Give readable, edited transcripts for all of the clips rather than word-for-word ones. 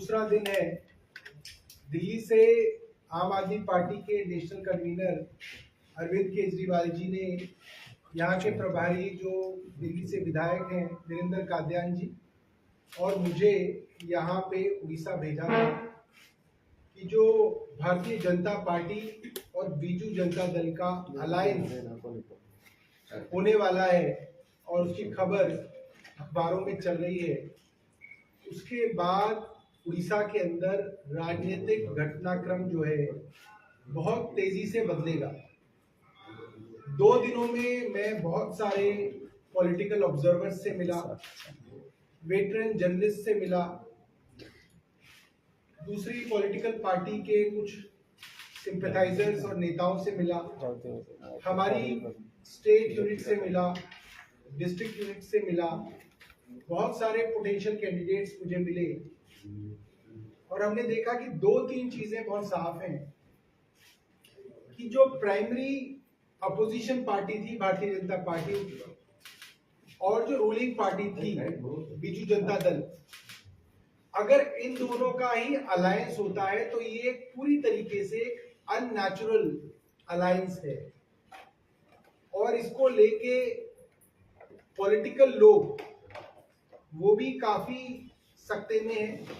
दूसरा दिन है। दिल्ली से आम आदमी पार्टी के नेशनल कन्वीनर अरविंद केजरीवाल जी ने यहाँ के प्रभारी जो दिल्ली से विधायक हैं वीरेंद्र कादियान जी और मुझे यहाँ पे उड़ीसा भेजा था कि जो भारतीय जनता पार्टी और बीजू जनता दल का अलायंस होने वाला है और उसकी खबर अखबारों में चल रही है, उसके बाद उड़ीसा के अंदर राजनीतिक घटनाक्रम जो है बहुत तेजी से बदलेगा। 2 दिनों में मैं बहुत सारे पॉलिटिकल ऑब्जर्वर्स से मिला, वेटरन जर्नलिस्ट से मिला, दूसरी पॉलिटिकल पार्टी के कुछ सिंपैथाइजर्स और नेताओं से मिला, हमारी स्टेट यूनिट से मिला, डिस्ट्रिक्ट यूनिट से मिला, बहुत सारे पोटेंशियल कैंडिडेट्स मुझे मिले और हमने देखा कि 2-3 चीजें बहुत साफ हैं कि जो प्राइमरी अपोजिशन पार्टी थी भारतीय जनता पार्टी और जो रूलिंग पार्टी थी बीजू जनता दल, अगर इन दोनों का ही अलायंस होता है तो ये पूरी तरीके से अननेचुरल अलायंस है और इसको लेके पॉलिटिकल लोग वो भी काफी सकते में हैं।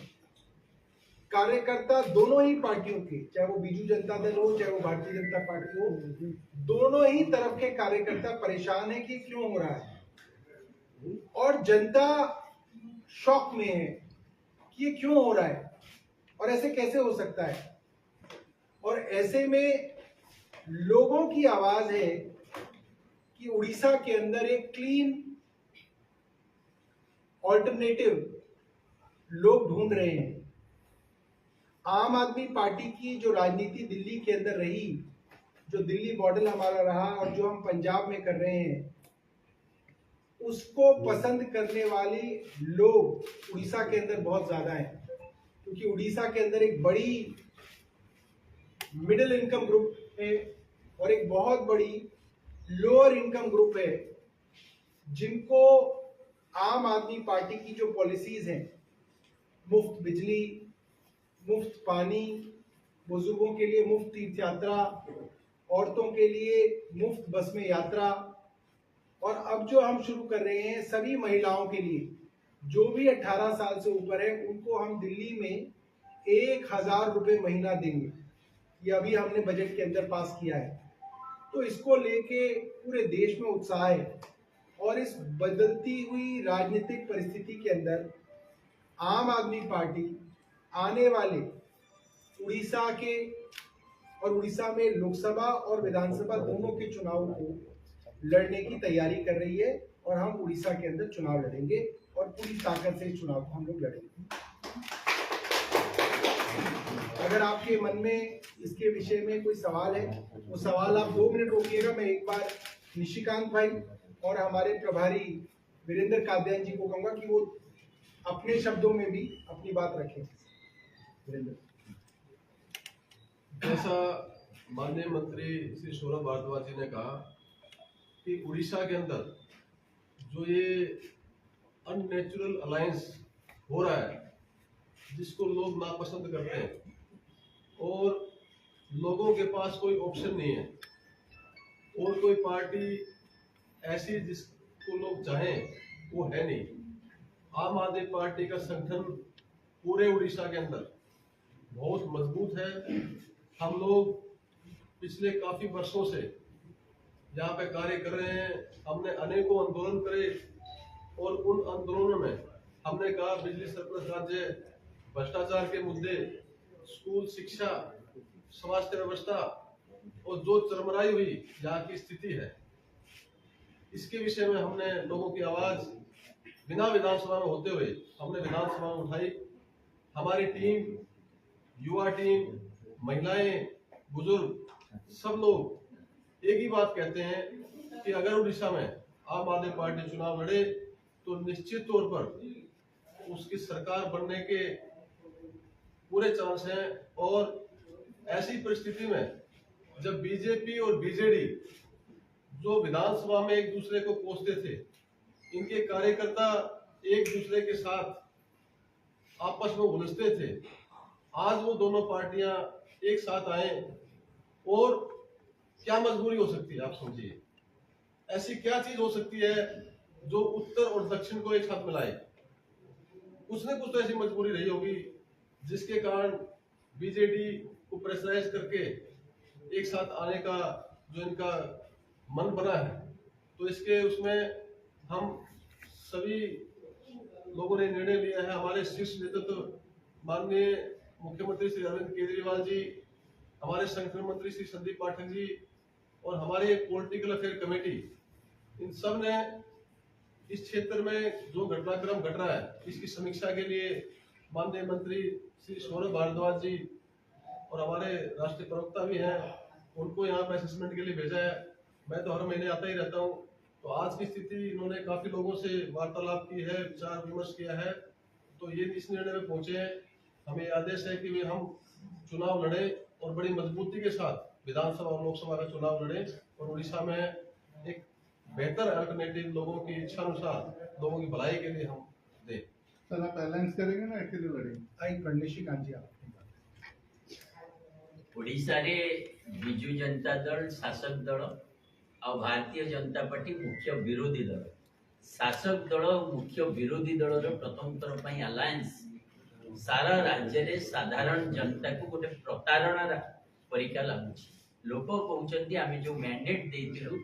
कार्यकर्ता दोनों ही पार्टियों के, चाहे वो बीजू जनता दल हो चाहे वो भारतीय जनता पार्टी हो, दोनों ही तरफ के कार्यकर्ता परेशान है कि क्यों हो रहा है और जनता शॉक में है कि ये क्यों हो रहा है और ऐसे कैसे हो सकता है। और ऐसे में लोगों की आवाज है कि उड़ीसा के अंदर एक क्लीन ऑल्टरनेटिव लोग ढूंढ रहे हैं। आम आदमी पार्टी की जो राजनीति दिल्ली के अंदर रही, जो दिल्ली मॉडल हमारा रहा और जो हम पंजाब में कर रहे हैं, उसको पसंद करने वाले लोग उड़ीसा के अंदर बहुत ज्यादा हैं, क्योंकि उड़ीसा के अंदर एक बड़ी मिडिल इनकम ग्रुप है और एक बहुत बड़ी लोअर इनकम ग्रुप है जिनको आम आदमी पार्टी की जो पॉलिसीज हैं, मुफ्त बिजली, मुफ्त पानी, बुजुर्गों के लिए मुफ्त तीर्थ यात्रा, औरतों के लिए मुफ्त बस में यात्रा, और अब जो हम शुरू कर रहे हैं सभी महिलाओं के लिए जो भी 18 साल से ऊपर है उनको हम दिल्ली में 1000 रुपए महीना देंगे। ये अभी हमने बजट के अंदर पास किया है। तो इसको लेके पूरे देश में उत्साह है और इस बदलती हुई राजनीतिक परिस्थिति के अंदर आम आदमी पार्टी आने वाले उड़ीसा के और उड़ीसा में लोकसभा और विधानसभा दोनों के चुनाव को लड़ने की तैयारी कर रही है और हम उड़ीसा के अंदर चुनाव लड़ेंगे और पूरी ताकत से चुनाव को हम लोग लड़ेंगे। अगर आपके मन में इसके विषय में कोई सवाल है, वो सवाल आप 2 मिनट रोकिएगा। मैं एक बार निशिकांत भाई और हमारे प्रभारी वीरेंद्र कादियान जी को कहूंगा कि वो अपने शब्दों में भी अपनी बात रखें। वीरेंद्र, जैसा माननीय मंत्री श्री सौरभ भारद्वाज जी ने कहा कि उड़ीसा के अंदर जो ये अननेचुरल अलायंस हो रहा है, जिसको लोग नापसंद करते हैं और लोगों के पास कोई ऑप्शन नहीं है और कोई पार्टी ऐसी जिसको लोग चाहें वो है नहीं। आम आदमी पार्टी का संगठन पूरे उड़ीसा के अंदर बहुत मजबूत है। हम लोग पिछले काफी वर्षों से यहाँ पे कार्य कर रहे हैं। हमने अनेकों आंदोलन करे और उन आंदोलनों में हमने कहा बिजली सरप्लस राज्य, भ्रष्टाचार के मुद्दे, स्कूल शिक्षा, स्वास्थ्य व्यवस्था और जो चरमराई हुई यहाँ की स्थिति है, इसके विषय में हमने लोगों की आवाज बिना विधानसभा में होते हुए हमने विधानसभा में उठाई। हमारी टीम, युवा टीम, महिलाएं, बुजुर्ग, सब लोग एक ही बात कहते हैं कि अगर उड़ीसा में आम आदमी पार्टी चुनाव लड़े तो निश्चित तौर पर उसकी सरकार बनने के पूरे चांस हैं। और ऐसी परिस्थिति में जब बीजेपी और बीजेडी जो विधानसभा में एक दूसरे को कोसते थे, इनके कार्यकर्ता एक दूसरे के साथ आपस में उलझते थे, आज वो दोनों पार्टियां एक साथ आए, और क्या मजबूरी हो सकती है आप समझिए, ऐसी क्या चीज हो सकती है जो उत्तर और दक्षिण को एक साथ मिलाए? कुछ न कुछ तो ऐसी मजबूरी रही होगी जिसके कारण बीजेडी को प्रेशराइज करके एक साथ आने का जो इनका मन बना है। तो इसके उसमें हम सभी लोगों ने निर्णय लिया है, हमारे शीर्ष नेतृत्व माननीय मुख्यमंत्री श्री अरविंद केजरीवाल जी, हमारे संगठन मंत्री श्री संदीप पाठक जी और हमारे पॉलिटिकल अफेयर कमेटी, इन सब ने इस क्षेत्र में जो घटनाक्रम घट रहा है इसकी समीक्षा के लिए माननीय मंत्री श्री सौरभ भारद्वाज जी और हमारे राष्ट्रीय प्रवक्ता भी हैं, उनको यहाँ पे असेसमेंट के लिए भेजा है। मैं तो हर महीने आता ही रहता हूँ। तो आज की स्थिति इन्होंने काफी लोगों से वार्तालाप की है, विचार विमर्श किया है, तो ये इस निर्णय में पहुंचे हैं। हमें आदेश है कि हम चुनाव लड़े और बड़ी मजबूती के साथ विधानसभा और लोकसभा का चुनाव लड़े और उड़ीसा में एक बेहतर अल्टरनेटिव लोगों की इच्छा अनुसार लोगों की भलाई के लिए हम दें। सर आप अलायंस करेंगे ना अकेले लड़ेंगे? आई निशिकांत जी आप ओडिशा रे बिजू जनता दल शासक दल और भारतीय जनता पार्टी मुख्य विरोधी दल, शासक दल और मुख्य विरोधी दल प्रथम थर पर अलायंस सारा राज्य रे साधारण जनता को गोटे प्रतारणा परिका लगुच। लोक कहते आम जो मैंडेट देथिलु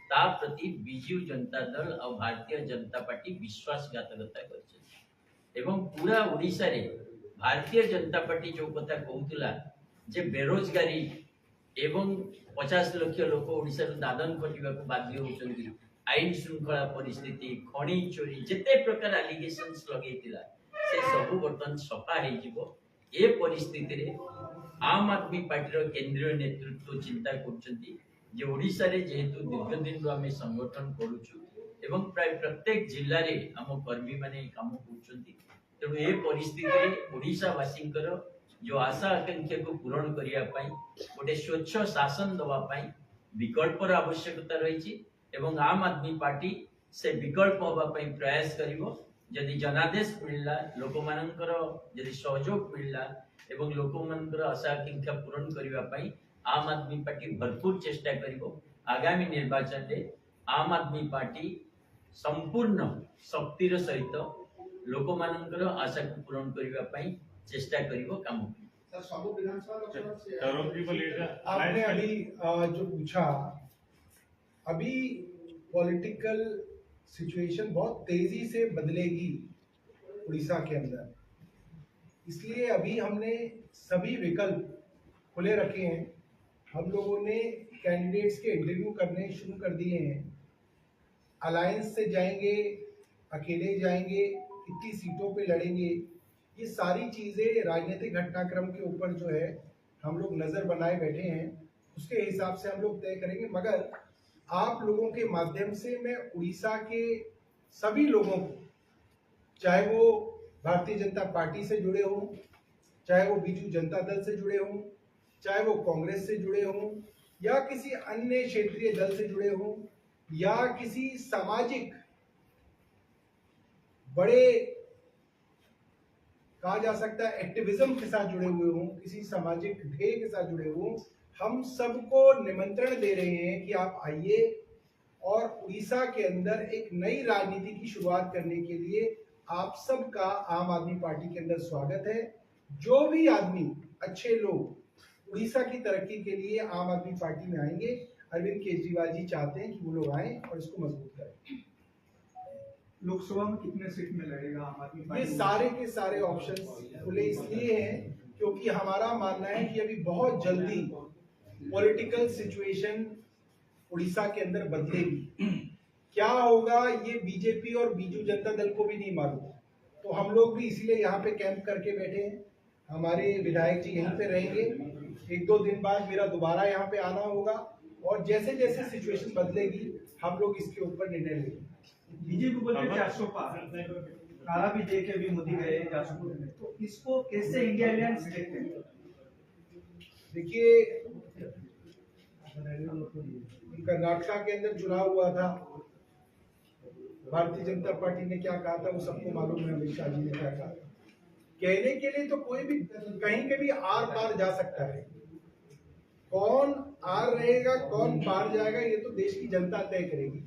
ता प्रति बिजू जनता दल और भारतीय जनता पार्टी विश्वासघातकता कर एवं पूरा ओडिशा रे भारतीय जनता पार्टी जो कथा कहूला जे बेरोजगारी एवं 50 लाख लोक ओडिशा दादन खटिबा को बाध्य होचंदी, आईन श्रृंखला परिस्थिति, खणी चोरी, जिते प्रकार एलिगेशंस लगेतिला से सब बर्तन सफा हे जिवो। ए परिस्थिति रे आम आदमी पार्टी रो केंद्रीय नेतृत्व चिंता करचंदी जे ओडिशा रे जेहेतु दीर्घ दिन रो आमे संगठन करूछु एवं प्राय प्रत्येक जिल्ला रे हम कर्मी माने काम करचंदी, तेणु ए परिस्थिति रे ओडिशा वासींकर जो आशा आकांक्षा को पूरण करिया पाई गोटे स्वच्छ शासन दवा पाई विकल्पर आवश्यकता रही एवं आम आदमी पार्टी से विकल्प होबा पाई प्रयास करिवो। यदि जनादेश मिलला, लोक मानकर यदि सहयोग मिलला एवं लोक मानकर आशा आकांक्षा पूरण करिवा पाई आम आदमी पार्टी भरपूर चेष्टा करिवो। आगामी निर्वाचन रे आम आदमी पार्टी संपूर्ण शक्तिर सहित लोक मानकर आशा को पूरण करिवा पाई चेष्टा करिवो काम। सर सब विधानसभा लोकसभा से तरुण जी को लीडर आपने अभी जो पूछा, अभी पॉलिटिकल सिचुएशन बहुत तेजी से बदलेगी उड़ीसा के अंदर, इसलिए अभी हमने सभी विकल्प खुले रखे हैं। हम लोगों ने कैंडिडेट्स के इंटरव्यू करने शुरू कर दिए हैं। अलायंस से जाएंगे, अकेले जाएंगे, कितनी सीटों पे लड़ेंगे, ये सारी चीज़ें राजनीतिक घटनाक्रम के ऊपर जो है हम लोग नज़र बनाए बैठे हैं, उसके हिसाब से हम लोग तय करेंगे। मगर आप लोगों के माध्यम से मैं उड़ीसा के सभी लोगों को, चाहे वो भारतीय जनता पार्टी से जुड़े हों, चाहे वो बीजू जनता दल से जुड़े हों, चाहे वो कांग्रेस से जुड़े हों, या किसी अन्य क्षेत्रीय दल से जुड़े हों, या किसी सामाजिक बड़े कहा जा सकता है एक्टिविज्म के साथ जुड़े हुए हों, किसी सामाजिक ध्येय के साथ जुड़े हुए हों, हम सबको निमंत्रण दे रहे हैं कि आप आइए और उड़ीसा के अंदर एक नई राजनीति की शुरुआत करने के लिए आप सबका आम आदमी पार्टी के अंदर स्वागत है। जो भी आदमी, अच्छे लोग उड़ीसा की तरक्की के लिए आम आदमी पार्टी में आएंगे, अरविंद केजरीवाल जी चाहते हैं कि वो लोग आए और इसको मजबूत करें। लोकसभा में कितने सीट में लड़ेगा आम आदमी ये पार्टी? सारे के सारे ऑप्शन खुले इसलिए हैं क्योंकि हमारा मानना है कि अभी बहुत जल्दी पॉलिटिकल सिचुएशन उड़ीसा के अंदर बदलेगी। क्या होगा ये बीजेपी और बीजू जनता दल को भी नहीं मालूम, तो हम लोग भी इसीलिए यहाँ पे कैंप करके बैठे हैं। हमारे विधायक जी यहीं पे रहेंगे। 1-2 दिन बाद मेरा दोबारा यहाँ पे आना होगा और जैसे जैसे सिचुएशन बदलेगी हम लोग इसके ऊपर निर्णय लेंगे। बीजेपी बोल रहे 400 पार, काला भी दे के भी मोदी गए 400 में, तो इसको कैसे इंडिया अलायंस देखते हैं? देखिए, कर्नाटका के अंदर चुनाव हुआ था, भारतीय जनता पार्टी ने क्या कहा था वो सबको मालूम है, अमित शाह जी ने क्या कहा था। कहने के लिए तो कोई भी कहीं के भी आर पार जा सकता है। कौन आर रहेगा, कौन पार जाएगा, ये तो देश की जनता तय करेगी।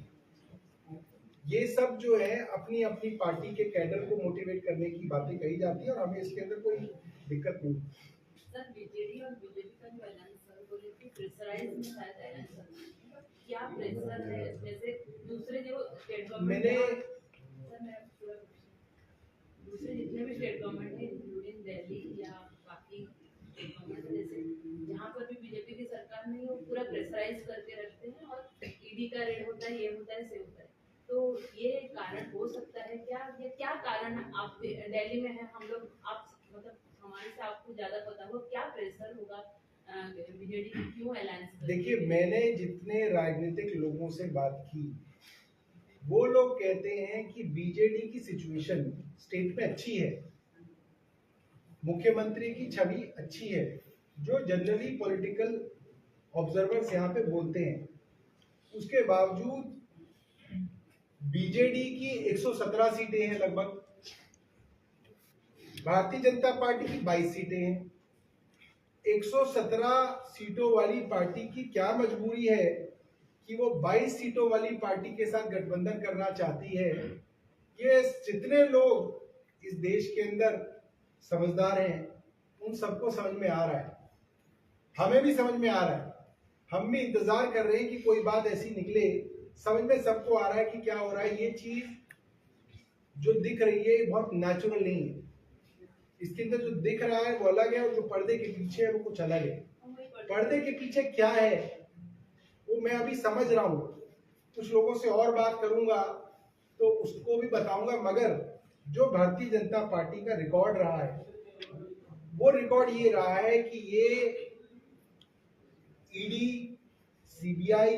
ये सब जो है अपनी अपनी पार्टी के कैडर को मोटिवेट करने की बातें कही जाती है और हमें इसके अंदर कोई दिक्कत नहीं। सर, बीजेडी और बीजेपी का जो अलायंस सर बोले कि प्रेशराइज में शायद अलायंस है, क्या प्रेशर है? जैसे दूसरे जो स्टेट गवर्नमेंट दूसरे जितने भी स्टेट गवर्नमेंट है इंक्लूडिंग दिल्ली या बाकी स्टेट गवर्नमेंट, जैसे जहाँ पर भी बीजेपी की सरकार नहीं, वो पूरा प्रेशराइज करके रखते हैं और ईडी का रेड होता है, ये होता है, से होता है। तो ये कारण हो सकता है क्या? ये क्या कारण? आप दिल्ली में है, हम लोग, आप मतलब हमारे से आपको ज्यादा पता हो, क्या प्रेशर होगा बीजेडी की, क्यों अलायंस? देखिए, मैंने जितने राजनीतिक लोगों से बात की, वो लोग कहते हैं कि बीजेडी की सिचुएशन स्टेट में अच्छी है, मुख्यमंत्री की छवि अच्छी है, जो जनरली पॉलिटिकल ऑब्जर्वर्स यहाँ पे बोलते हैं। उसके बावजूद बीजेडी की 117 सीटें हैं लगभग, भारतीय जनता पार्टी की 22 सीटें हैं। 117 सीटों वाली पार्टी की क्या मजबूरी है कि वो 22 सीटों वाली पार्टी के साथ गठबंधन करना चाहती है? ये जितने लोग इस देश के अंदर समझदार हैं, उन सबको समझ में आ रहा है, हमें भी समझ में आ रहा है। हम भी इंतजार कर रहे हैं कि कोई बात ऐसी निकले। समझ में सबको आ रहा है कि क्या हो रहा है। ये चीज जो दिख रही है ये बहुत नेचुरल नहीं है। इसके अंदर जो दिख रहा है वो अलग है और जो पर्दे के पीछे है वो कुछ अलग है। पर्दे के पीछे क्या है वो मैं अभी समझ रहा हूँ, कुछ लोगों से और बात करूंगा तो उसको भी बताऊंगा। मगर जो भारतीय जनता पार्टी का रिकॉर्ड रहा है, वो रिकॉर्ड ये रहा है कि ये ईडी, सीबीआई,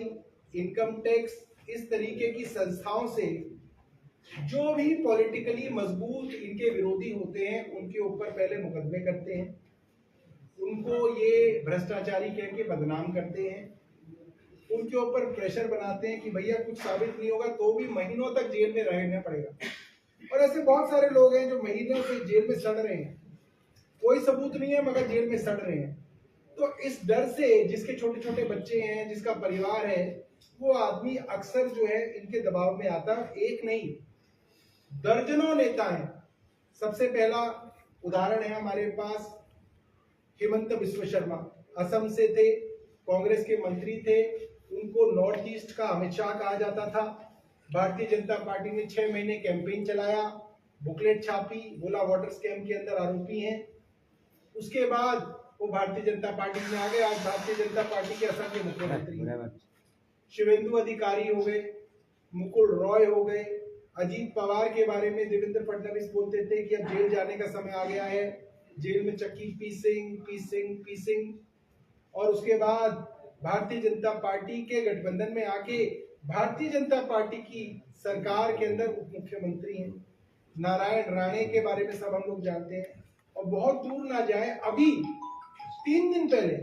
इनकम टैक्स, इस तरीके की संस्थाओं से जो भी पॉलिटिकली मजबूत इनके विरोधी होते हैं उनके ऊपर पहले मुकदमे करते हैं, उनको ये भ्रष्टाचारी कह के बदनाम करते हैं, उनके ऊपर प्रेशर बनाते हैं कि भैया कुछ साबित नहीं होगा तो भी महीनों तक जेल में रहना पड़ेगा। और ऐसे बहुत सारे लोग हैं जो महीनों से जेल में सड़ रहे हैं, कोई सबूत नहीं है मगर जेल में सड़ रहे हैं। तो इस डर से जिसके छोटे छोटे बच्चे हैं, जिसका परिवार है, वो आदमी अक्सर जो है इनके दबाव में आता है। एक नहीं, दर्जनों नेता हैं। सबसे पहला उदाहरण है हमारे पास हेमंत बिस्व शर्मा, असम से थे, कांग्रेस के मंत्री थे, उनको नॉर्थ ईस्ट का अमित शाह कहा जाता था। भारतीय जनता पार्टी ने 6 महीने कैंपेन चलाया, बुकलेट छापी, बोला वाटर स्कैम के अंदर आरोपी हैं। उसके बाद वो भारतीय जनता पार्टी में आ गए। आज भारतीय जनता पार्टी के असम के मुख्यमंत्री शिवेंदु अधिकारी हो गए, मुकुल रॉय हो गए। अजीत पवार के बारे में देवेंद्र फडणवीस बोलते थे कि अब जेल जाने का समय आ गया है, जेल में चक्की पीसिंग। और उसके बाद भारतीय जनता पार्टी के गठबंधन में आके भारतीय जनता पार्टी की सरकार के अंदर उप मुख्यमंत्री हैं। नारायण राणे के बारे में सब हम लोग जानते हैं। और बहुत दूर ना जाए, अभी 3 दिन पहले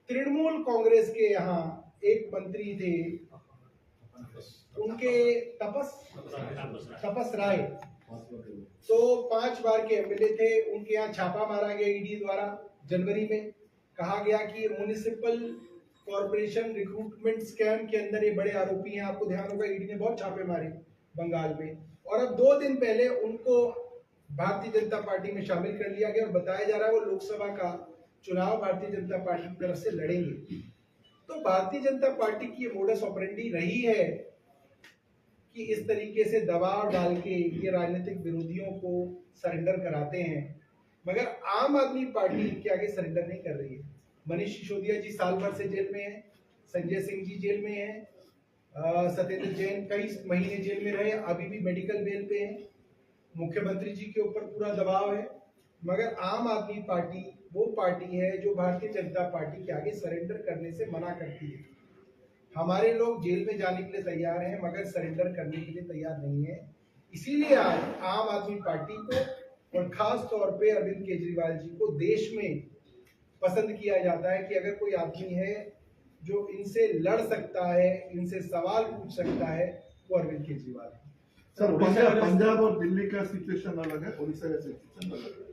तृणमूल कांग्रेस के यहाँ एक मंत्री थे, उनके तपस राय, तो 5 बार के एमएलए थे, उनके यहाँ छापा मारा गया ईडी द्वारा। जनवरी में कहा गया कि म्युनिसिपल कॉर्पोरेशन रिक्रूटमेंट स्कैम के अंदर ये बड़े आरोपी हैं। आपको ध्यान होगा ईडी ने बहुत छापे मारे बंगाल में। और अब 2 दिन पहले उनको भारतीय जनता पार्टी में शामिल कर लिया गया और बताया जा रहा है वो लोकसभा का चुनाव भारतीय जनता पार्टी की तरफ से लड़ेंगे। तो भारतीय जनता पार्टी की ये मोडस ऑपरेंडी रही है कि इस तरीके से दबाव डाल के ये राजनीतिक विरोधियों को सरेंडर कराते हैं, मगर आम आदमी पार्टी के आगे सरेंडर नहीं कर रही है। मनीष सिसोदिया जी साल भर से जेल में हैं, संजय सिंह जी जेल में हैं, सत्येंद्र जैन कई महीने जेल में रहे, अभी भी मेडिकल बेल पे हैं। मुख्यमंत्री जी के ऊपर पूरा दबाव है, मगर आम आदमी पार्टी वो पार्टी है जो भारतीय जनता पार्टी के आगे सरेंडर करने से मना करती है। हमारे लोग जेल में जाने के लिए तैयार हैं मगर सरेंडर करने के लिए तैयार नहीं है। इसीलिए आज आम आदमी पार्टी को और खास तौर पे अरविंद केजरीवाल जी को देश में पसंद किया जाता है कि अगर कोई आदमी है जो इनसे लड़ सकता है, इनसे सवाल पूछ सकता है, वो अरविंद केजरीवाल है। सर, पंजाब और दिल्ली का सिचुएशन अलग है, उड़ीसा का सिचुएशन अलग है।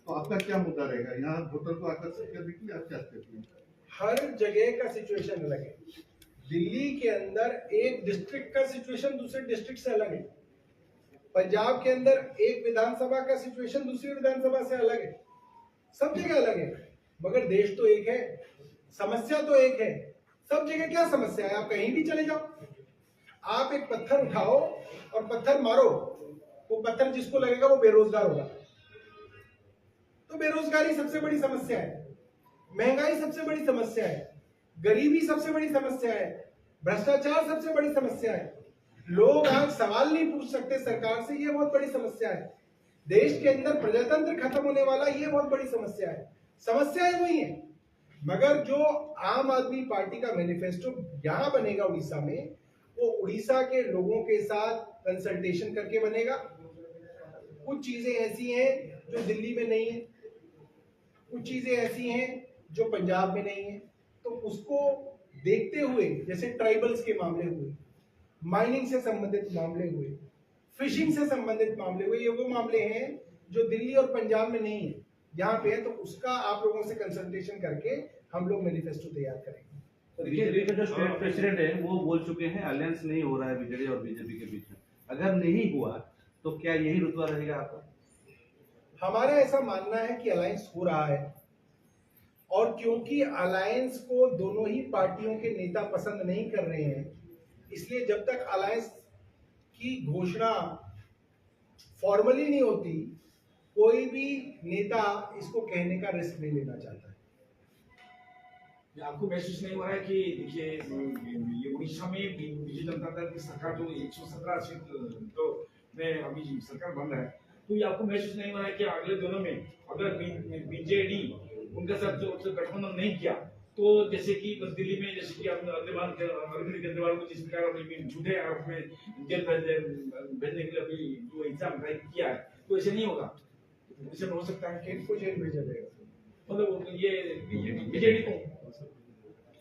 तो आपका क्या मुद्दा रहेगा? यहाँ वोटर को आकर्षित करने के लिए आप क्या स्थिति है? हर जगह का सिचुएशन अलग है। दिल्ली के अंदर एक डिस्ट्रिक्ट का सिचुएशन दूसरे डिस्ट्रिक्ट से अलग है। पंजाब के अंदर एक विधानसभा का सिचुएशन दूसरी विधानसभा से अलग है। सब जगह अलग है, मगर देश तो एक है, समस्या तो एक है। सब जगह क्या समस्या है? आप कहीं भी चले जाओ, आप एक पत्थर उठाओ और पत्थर मारो, वो पत्थर जिसको लगेगा वो बेरोजगार होगा। तो बेरोजगारी सबसे बड़ी समस्या है, महंगाई सबसे बड़ी समस्या है, गरीबी सबसे बड़ी समस्या है, भ्रष्टाचार सबसे बड़ी समस्या है। लोग आज सवाल नहीं पूछ सकते सरकार से, ये बहुत बड़ी समस्या है। देश के अंदर प्रजातंत्र खत्म होने वाला, ये बहुत बड़ी समस्या है। समस्याएं वही है, मगर जो आम आदमी पार्टी का मैनिफेस्टो यहाँ बनेगा उड़ीसा में, वो उड़ीसा के लोगों के साथ कंसल्टेशन करके बनेगा। कुछ चीजें ऐसी हैं जो दिल्ली में नहीं है, कुछ चीजें ऐसी हैं जो पंजाब में नहीं है, तो उसको देखते हुए, जैसे ट्राइबल्स के मामले हुए, माइनिंग से संबंधित मामले हुए, फिशिंग से संबंधित मामले हुए, ये वो मामले हैं जो दिल्ली और पंजाब में नहीं है, यहाँ पे है। तो उसका आप लोगों से कंसल्टेशन करके हम लोग मैनिफेस्टो तैयार करेंगे। बीजेपी का जो स्टेट प्रेसिडेंट है वो बोल चुके हैं अलायंस नहीं हो रहा है बीजेडी और बीजेपी के बीच में। अगर नहीं हुआ तो क्या यही रुतबा रहेगा आपका? हमारा ऐसा मानना है कि अलायंस हो रहा है, और क्योंकि अलायंस को दोनों ही पार्टियों के नेता पसंद नहीं कर रहे हैं, इसलिए जब तक अलायंस की घोषणा फॉर्मली नहीं होती, कोई भी नेता इसको कहने का रिस्क नहीं लेना चाहता है। आपको महसूस नहीं हो रहा है कि देखिए ये उड़ीसा में बीजेपी जनता दल की सरकार जो 117 सीट तो में अभी सरकार बन रहा है, तो ये आपको महसूस नहीं हो रहा है कि अगले दिनों में अगर बीजेडी उनके साथ जो गठबंधन नहीं किया, तो जैसे कि दिल्ली में जैसे कि अरविंद केजरीवाल को जिस प्रकार झूठे आरोप में जेल भेजने के लिए अभी जो एग्जाम किया है, तो ऐसे नहीं होगा? ऐसे हो सकता है कि इनको जेल भेजा जाएगा, मतलब ये बीजेडी को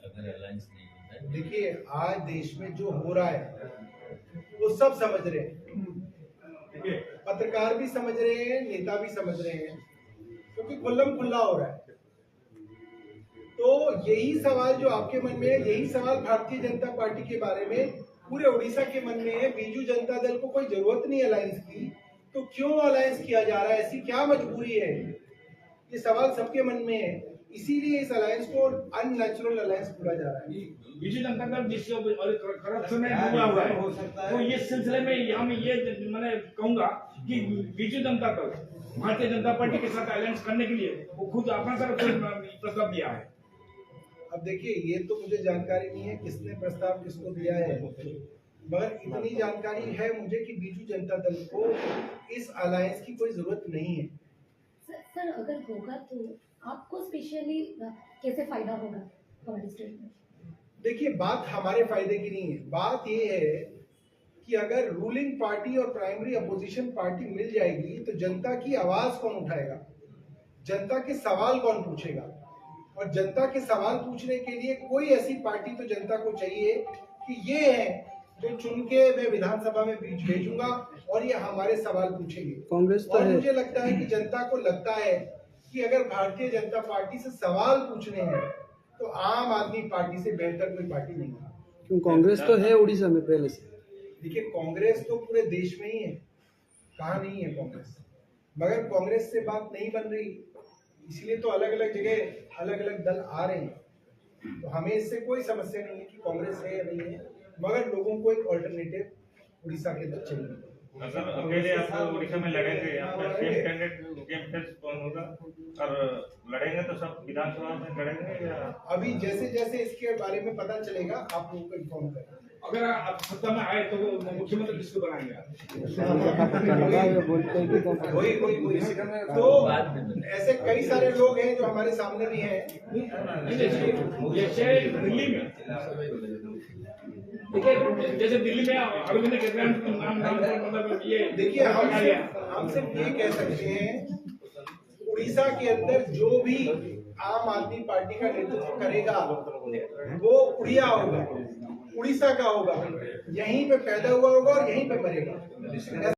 अगर अलायंस नहीं होता है। देखिए आज देश में जो हो रहा है वो सब समझ रहे हैं, पत्रकार भी समझ रहे हैं, नेता भी समझ रहे हैं, क्योंकि खुल्लम खुल्ला हो रहा है। तो यही सवाल जो आपके मन में है, यही सवाल भारतीय जनता पार्टी के बारे में पूरे उड़ीसा के मन में है। बीजू जनता दल को कोई जरूरत नहीं अलायंस की, तो क्यों अलायंस किया जा रहा है? ऐसी क्या मजबूरी है? ये सवाल सबके मन में है, इसीलिए इस अलायंस को अननेचुरल अलायंस बोला जा रहा है। बीजेपी जनता दल जिससे करप्शन में डूबा हुआ है, तो ये सिलसिले में यहाँ में ये मैंने कहूंगा कि बीजेपी जनता दल भारतीय जनता पार्टी के साथ अलायंस करने के लिए वो खुद अपना तरफ से प्रस्ताव दिया है। अब देखिए, ये तो मुझे जानकारी नहीं है किसने प्रस्ताव किसको दिया है, मगर इतनी जानकारी है मुझे कि बीजू जनता दल को इस अलायंस की कोई जरूरत नहीं है। सर अगर होगा तो आपको स्पेशली कैसे फायदा होगा हमारे स्टेट में? देखिए, बात हमारे फायदे की नहीं है। बात ये है कि अगर रूलिंग पार्टी और प्राइमरी अपोजिशन पार्टी मिल जाएगी तो जनता की आवाज कौन उठाएगा, जनता के सवाल कौन पूछेगा? और जनता के सवाल पूछने के लिए कोई ऐसी पार्टी तो जनता को चाहिए कि ये है जो चुन के मैं विधानसभा में भेजूंगा और ये हमारे सवाल पूछेंगे। कांग्रेस तो और है। मुझे लगता है कि जनता को लगता है कि अगर भारतीय जनता पार्टी से सवाल पूछने हैं तो आम आदमी पार्टी से बेहतर कोई पार्टी नहीं है। क्यों, कांग्रेस तो है उड़ीसा में पहले से। देखिए, कांग्रेस तो पूरे देश में ही है, कहाँ नहीं है कांग्रेस, मगर कांग्रेस से बात नहीं बन रही, इसलिए तो अलग अलग जगह अलग अलग दल आ रहे हैं। तो हमें इससे कोई समस्या नहीं है कि कांग्रेस है या नहीं है, मगर लोगों को एक ऑल्टरनेटिव उड़ीसा के अंदर चाहिए। अगर अकेले आप उड़ीसा में लड़ेंगे, आपका सेम कैंडिडेट कौन होगा? और लड़ेंगे तो सब विधानसभा में लड़ेंगे या? अभी जैसे जैसे इसके बारे में पता चलेगा आप लोगों को इन्फॉर्म करेंगे। अगर आप सत्ता में आए तो मुख्यमंत्री किसको बनाएंगे? तो ऐसे कई सारे लोग हैं जो हमारे सामने भी हैं। जैसे दिल्ली में जैसे दिल्ली में अरविंद केजरीवाल नाम मतलब ये देखिए, हम सिर्फ ये कह सकते हैं उड़ीसा के अंदर जो भी आम आदमी पार्टी का नेतृत्व करेगा वो उड़िया होगा, उड़ीसा का होगा, यहीं पे पैदा हुआ होगा और यहीं पे मरेगा।